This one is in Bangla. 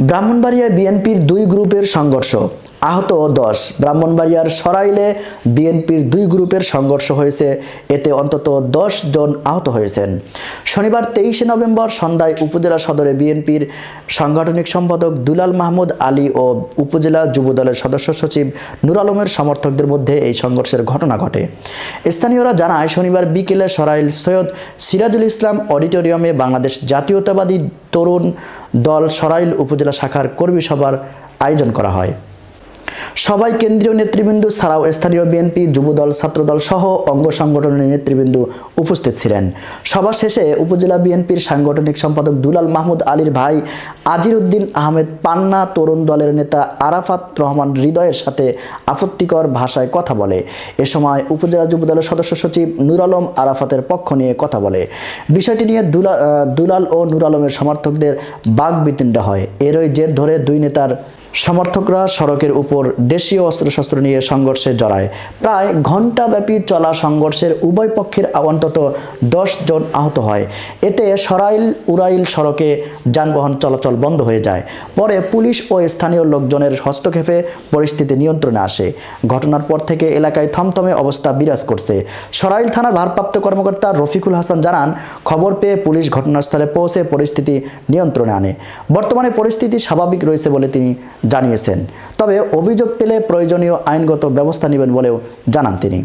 ব্রাহ্মণবাড়িয়ায় বিএনপির দুই গ্রুপের সংঘর্ষ, আহত 10। ব্রাহ্মণবাড়িয়ার সরাইলে বিএনপির দুই গ্রুপের সংঘর্ষ হয়েছে, এতে অন্তত 10 জন আহত হয়েছেন। শনিবার 23 নভেম্বর সন্ধ্যায় উপজেলা সদরে বিএনপির সাংগঠনিক সম্পাদক দুলাল মাহমুদ আলী ও উপজেলা যুবদলের সদস্য সচিব নূর আলমের সমর্থকদের মধ্যে এই সংঘর্ষের ঘটনা ঘটে। স্থানীয়রা জানায়, শনিবার বিকেলে সরাইল সৈয়দ সিরাজুল ইসলাম অডিটোরিয়ামে বাংলাদেশ জাতীয়তাবাদী তরুণ দল সরাইল উপজেলা শাখার কর্মী সভার আয়োজন করা হয়। সবাই কেন্দ্রীয় নেতৃবৃন্দ ছাড়াও স্থানীয় বিএনপি, যুবদল, ছাত্রদল সহ অঙ্গ সংগঠনের নেতৃবৃন্দ উপস্থিত ছিলেন। সভা শেষে উপজেলা বিএনপির সাংগঠনিক সম্পাদক দুলাল মাহমুদ আলীর ভাই আজির উদ্দিন আহমেদ পান্না তরুণ দলের নেতা আরাফাত রহমান হৃদয়ের সাথে আপত্তিকর ভাষায় কথা বলে। এ সময় উপজেলা যুবদলের সদস্য সচিব নূর আলম আরাফাতের পক্ষ নিয়ে কথা বলে। বিষয়টি নিয়ে দুলাল ও নূর আলমের সমর্থকদের বাকবিতণ্ডা হয়। এরই জের ধরে দুই নেতার সমর্থকরা সড়কের উপর দেশীয় অস্ত্রশস্ত্র নিয়ে সংঘর্ষে জড়ায়। প্রায় ঘণ্টাব্যাপী চলা সংঘর্ষের উভয় পক্ষের অন্তত 10 জন আহত হয়। এতে সরাইল উরাইল সড়কে যানবাহন চলাচল বন্ধ হয়ে যায়। পরে পুলিশ ও স্থানীয় লোকজনের হস্তক্ষেপে পরিস্থিতি নিয়ন্ত্রণে আসে। ঘটনার পর থেকে এলাকায় থমথমে অবস্থা বিরাজ করছে। সরাইল থানার ভারপ্রাপ্ত কর্মকর্তা রফিকুল হাসান জানান, খবর পেয়ে পুলিশ ঘটনাস্থলে পৌঁছে পরিস্থিতি নিয়ন্ত্রণে আনে। বর্তমানে পরিস্থিতি স্বাভাবিক রয়েছে বলে তিনি জানিয়েছেন। তবে অভিযোগ পেলে প্রয়োজনীয় আইনগত ব্যবস্থা নেবেন বলেও জানান তিনি।